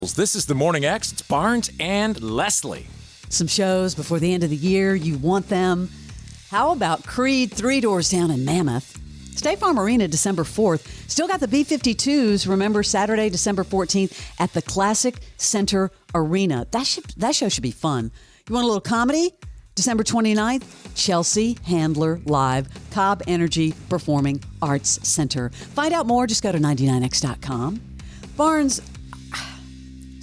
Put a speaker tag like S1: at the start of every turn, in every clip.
S1: This is the Morning X. It's Barnes and Leslie.
S2: Some shows before the end of the year. You want them. How about Creed 3 doors down in Mammoth? State Farm Arena, December 4th. Still got the B-52s. Remember, Saturday, December 14th at the Classic Center Arena. That show should be fun. You want a little comedy? December 29th, Chelsea Handler Live, Cobb Energy Performing Arts Center. Find out more. Just go to 99x.com. Barnes,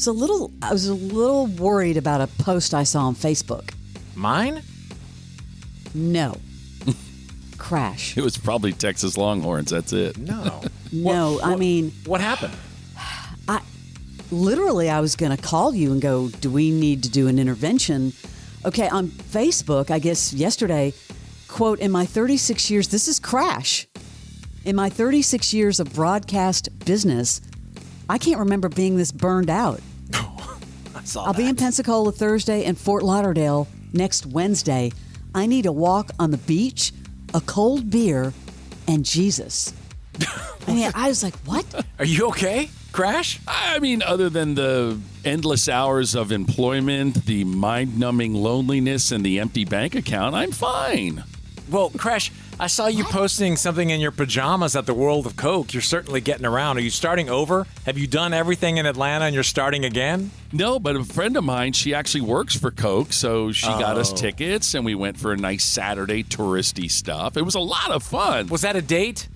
S2: I was a little worried about a post I saw on Facebook.
S1: Mine?
S2: No. Crash.
S3: It was probably Texas Longhorns. That's it.
S1: No. What happened?
S2: I was going to call you and go, do we need to do an intervention? Okay, on Facebook, I guess yesterday, quote, in my 36 years, this is Crash. In my 36 years of broadcast business, I can't remember being this burned out. I'll be in Pensacola Thursday and Fort Lauderdale next Wednesday. I need a walk on the beach, a cold beer, and Jesus. I was like, what?
S1: Are you okay, Crash?
S3: I mean, other than the endless hours of employment, the mind-numbing loneliness, and the empty bank account, I'm fine.
S1: Well, Crash, I saw you posting something in your pajamas at the World of Coke. You're certainly getting around. Are you starting over? Have you done everything in Atlanta and you're starting again?
S3: No, but a friend of mine, she actually works for Coke, so she got us tickets, and we went for a nice Saturday touristy stuff. It was a lot of fun.
S1: Was that a date?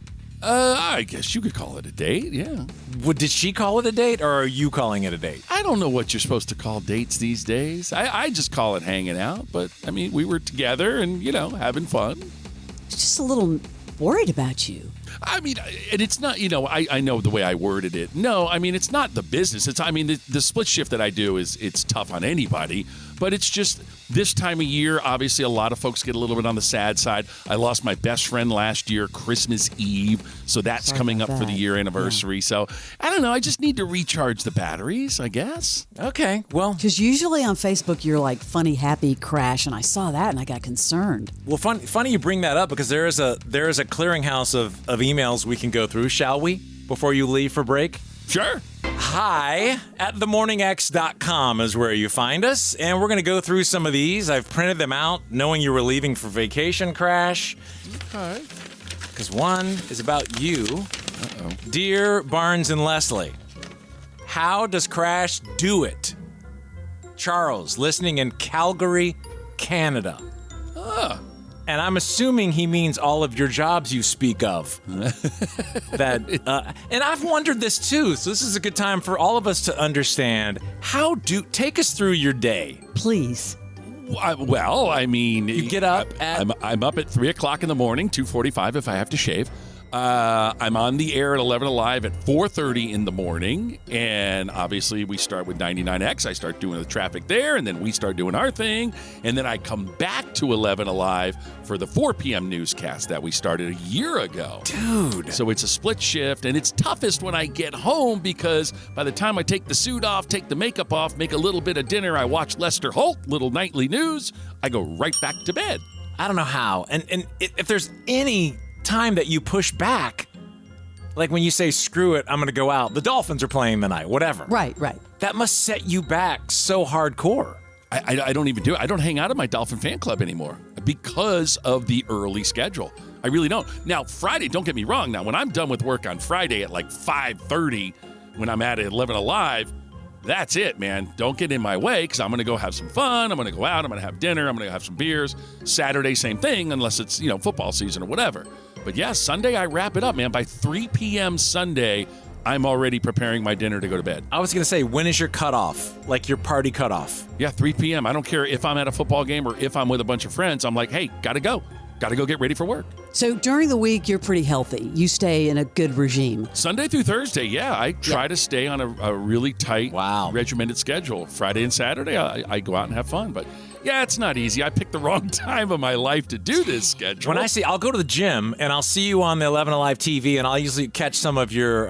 S3: I guess you could call it a date, yeah.
S1: Did she call it a date, or are you calling it a date?
S3: I don't know what you're supposed to call dates these days. I just call it hanging out, but, I mean, we were together and, having fun.
S2: Just a little worried about you.
S3: I mean, and it's not, I know the way I worded it. No, I mean, it's not the business. The split shift that I do it's tough on anybody, but it's just this time of year, obviously a lot of folks get a little bit on the sad side. I lost my best friend last year, Christmas Eve, so that's coming up for the year anniversary. Yeah. So, I don't know, I just need to recharge the batteries, I guess.
S1: Okay, well.
S2: Because usually on Facebook, you're like funny, happy, Crash, and I saw that and I got concerned.
S1: Well, funny you bring that up because there is a clearinghouse of emails we can go through, shall we, before you leave for break?
S3: Sure.
S1: Hi at themorningx.com is where you find us, and we're going to go through some of these. I've printed them out knowing you were leaving for vacation, Crash.
S3: Okay.
S1: Because one is about you. Uh-oh. Dear Barnes and Leslie, how does Crash do it? Charles, listening in Calgary, Canada. And I'm assuming he means all of your jobs you speak of. And I've wondered this too, so this is a good time for all of us to understand. Take us through your day.
S2: Please.
S3: Well, I mean...
S1: You get up at...
S3: I'm up at 3 o'clock in the morning, 2:45 if I have to shave. I'm on the air at 11 Alive at 4:30 in the morning, and obviously we start with 99X. I start doing the traffic there, and then we start doing our thing, and then I come back to 11 Alive for the 4 p.m. newscast that we started a year ago.
S1: Dude.
S3: So it's a split shift, and it's toughest when I get home because by the time I take the suit off, take the makeup off, make a little bit of dinner, I watch Lester Holt, little nightly news, I go right back to bed.
S1: I don't know how. And if there's any time that you push back, like when you say, screw it, I'm going to go out. The Dolphins are playing tonight, whatever.
S2: Right.
S1: That must set you back so hardcore.
S3: I don't even do it. I don't hang out at my Dolphin fan club anymore because of the early schedule. I really don't. Now, Friday, don't get me wrong. Now, when I'm done with work on Friday at like 5:30, when I'm at 11 Alive, that's it, man. Don't get in my way because I'm going to go have some fun. I'm going to go out. I'm going to have dinner. I'm going to have some beers. Saturday, same thing, unless it's, football season or whatever. But yeah, Sunday I wrap it up, man. By 3 p.m. Sunday, I'm already preparing my dinner to go to bed.
S1: I was going to say, when is your cutoff? Like your party cutoff?
S3: Yeah, 3 p.m. I don't care if I'm at a football game or if I'm with a bunch of friends. I'm like, hey, gotta go. Got to go get ready for work.
S2: So during the week, you're pretty healthy. You stay in a good regime.
S3: Sunday through Thursday, yeah. I try to stay on a really tight, regimented schedule. Friday and Saturday, I go out and have fun. But yeah, it's not easy. I picked the wrong time of my life to do this schedule.
S1: I'll go to the gym and I'll see you on the 11 Alive TV, and I'll usually catch some of your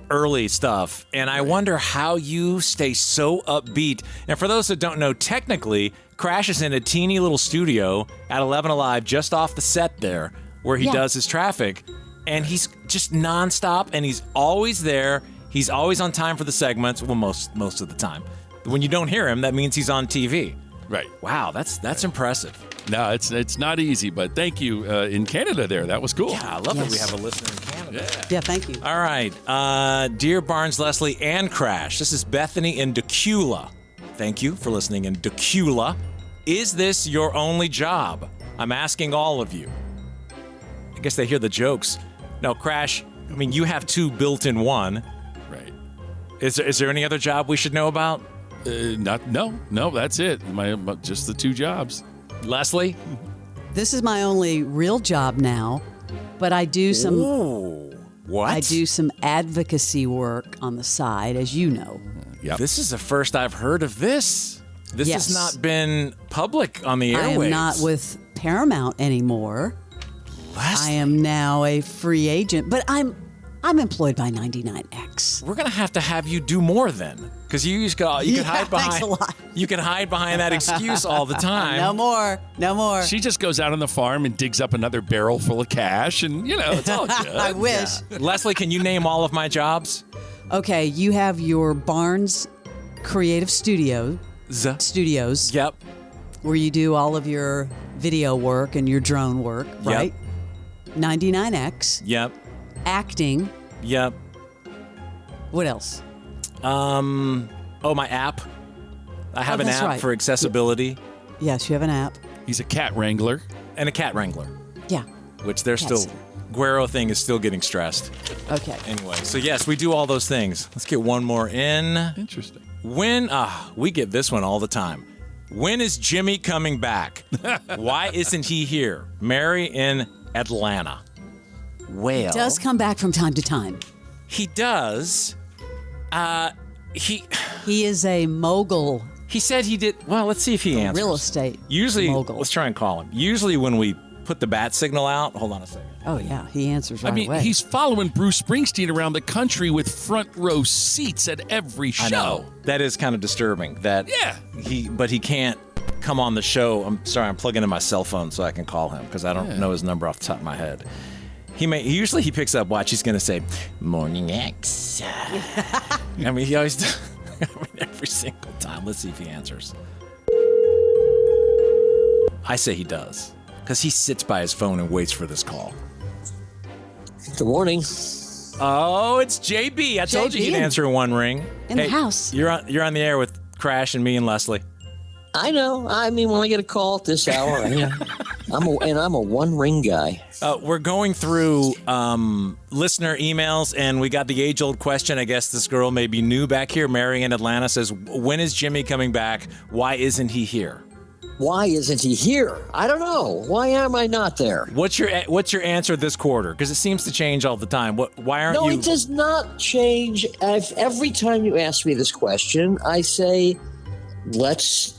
S1: early stuff. And I wonder how you stay so upbeat. And for those that don't know, technically, Crash is in a teeny little studio at 11 Alive, just off the set there, where he does his traffic. And he's just nonstop, and he's always there. He's always on time for the segments. Well, most of the time. When you don't hear him, that means he's on TV.
S3: Right.
S1: Wow, that's impressive.
S3: No, it's not easy, but thank you in Canada there. That was cool.
S1: Yeah, I love that we have a listener in Canada.
S2: Yeah, thank you.
S1: All right. Dear Barnes, Leslie, and Crash, this is Bethany in Decula. Thank you for listening in Decula. Is this your only job? I'm asking all of you. I guess they hear the jokes. No, Crash, I mean, you have 2 built in one.
S3: Right.
S1: Is there any other job we should know about?
S3: No, that's it. Just the 2 jobs.
S1: Leslie?
S2: This is my only real job now, but I do some
S1: Ooh, what?
S2: I do some advocacy work on the side, as you know.
S3: Yep.
S1: This is the first I've heard of this. This
S2: Yes.
S1: has not been public on the airwaves.
S2: I am not with Paramount anymore.
S1: Leslie,
S2: I am now a free agent, but I'm employed by 99X.
S1: we're gonna have you do more then, because you could hide behind.
S2: Thanks a lot.
S1: You can hide behind that excuse all the time.
S2: No more.
S3: She just goes out on the farm and digs up another barrel full of cash, and it's all good.
S2: I wish.
S1: Leslie, can you name all of my jobs?
S2: Okay, you have your Barnes Creative Studios,
S1: Yep.
S2: where you do all of your video work and your drone work, right? 99X,
S1: Yep.
S2: acting.
S1: Yep.
S2: What else?
S1: My app. I have an
S2: that's
S1: app
S2: right.
S1: for accessibility
S2: Yes, you have an app.
S3: He's a cat wrangler.
S1: and a cat wrangler,
S2: Yeah.
S1: which they're
S2: Cat
S1: still.
S2: sitter.
S1: Guero thing is still getting stressed.
S2: Okay.
S1: Anyway, so yes, we do all those things. Let's get one more in.
S3: Interesting.
S1: We get this one all the time. When is Jimmy coming back? Why isn't he here? Mary in Atlanta. Well,
S2: Does come back from time to time.
S1: he does.
S2: He is a mogul,
S1: He said he did. Well, let's see if he answers.
S2: real estate
S1: Usually,
S2: mogul.
S1: let's try and call him. Usually, when we put the bat signal out, hold on a second.
S2: Oh yeah, he answers right away.
S3: He's following Bruce Springsteen around the country with front row seats at every show.
S1: I know that is kind of disturbing. That but he can't come on the show. I'm sorry, I'm plugging in my cell phone so I can call him because I don't know his number off the top of my head. Usually he picks up. Watch, he's going to say Morning X. I mean, he always does. Every single time. Let's see if he answers. I say he does because he sits by his phone and waits for this call.
S4: Good morning.
S1: Oh, it's JB. I told you he'd answer in one ring.
S2: In the house.
S1: You're on the air with Crash and me and Leslie.
S4: I know. I mean, when I get a call at this hour, I'm a one-ring guy.
S1: We're going through listener emails, and we got the age-old question. I guess this girl may be new back here. Mary in Atlanta says, when is Jimmy coming back? Why isn't he here?
S4: Why isn't he here? I don't know. Why am I not there?
S1: What's your answer this quarter? Because it seems to change all the time. Why aren't
S4: No,
S1: you?
S4: it does not change. Every time you ask me this question, I say, let's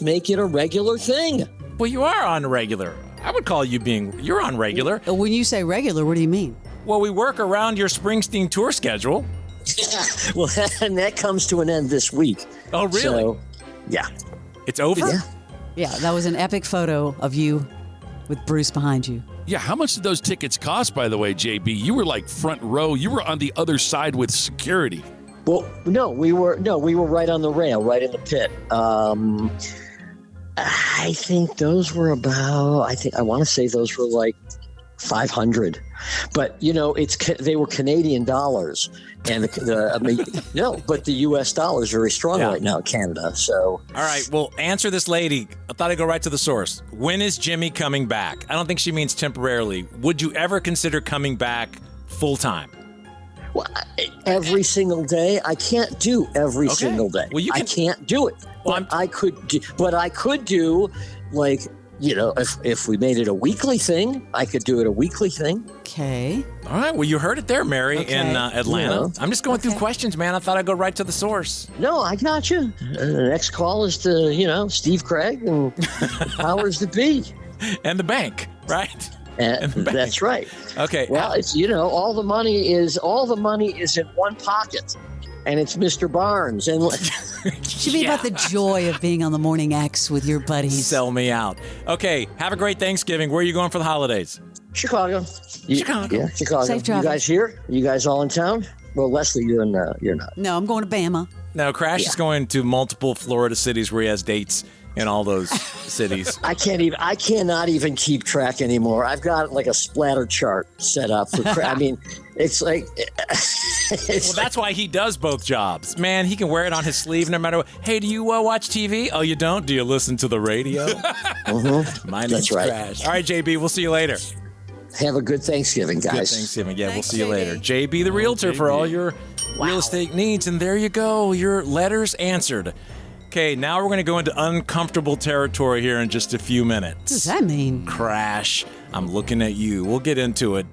S4: make it a regular thing.
S1: Well, you are on regular. I would call you're on regular.
S2: When you say regular, what do you mean?
S1: Well, we work around your Springsteen tour schedule.
S4: Well, and that comes to an end this week.
S1: Oh, really?
S4: So, yeah.
S1: It's over?
S4: Yeah.
S2: Yeah, that was an epic photo of you with Bruce behind you.
S3: Yeah, how much did those tickets cost, by the way, JB? You were like front row. You were on the other side with security.
S4: Well, we were right on the rail, right in the pit. I think those were I want to say those were like 500, but they were Canadian dollars, and but the U.S. dollar is very strong right now in Canada. So,
S1: all right, well, answer this lady. I thought I'd go right to the source. When is Jimmy coming back? I don't think she means temporarily. Would you ever consider coming back full time?
S4: well, every single day, I can't do every single day.
S1: Well, I
S4: can't do it.
S1: Well,
S4: but I could do like, if we made it a weekly thing, I could do it a weekly thing.
S2: Okay.
S1: All right. Well, you heard it there, Mary, in Atlanta.
S4: Yeah.
S1: I'm just going through questions, man. I thought I'd go right to the source.
S4: No, I got you. The next call is to, Steve Craig and the powers that be.
S1: And the bank, right?
S4: And that's right.
S1: Okay.
S4: Well, it's all the money is in one pocket, and it's Mr. Barnes. And
S2: Should be about the joy of being on the Morning X with your buddies.
S1: Sell me out. Okay. Have a great Thanksgiving. Where are you going for the holidays?
S4: Chicago.
S1: Chicago.
S4: Yeah, Chicago.
S2: Safe
S4: You
S2: travel.
S4: guys here? You guys all in town? Well, Leslie, you're not.
S2: No, I'm going to Bama.
S1: No, Crash is going to multiple Florida cities where he has dates in all those cities.
S4: I cannot even keep track anymore. I've got like a splatter chart set up for. I mean, it's like.
S1: Well, that's why he does both jobs. Man, he can wear it on his sleeve no matter what. Hey, do you watch TV? Oh, you don't? Do you listen to the radio? My name's
S4: That's right.
S1: Crash. All right, JB, we'll see you later.
S4: Have a good Thanksgiving, guys.
S1: Good Thanksgiving. Yeah,
S2: Thanks,
S1: we'll see you
S2: JB.
S1: later. JB, the realtor, for all your real estate needs. And there you go. Your letters answered. Okay, now we're going to go into uncomfortable territory here in just a few minutes.
S2: What does that mean?
S1: Crash, I'm looking at you. We'll get into it.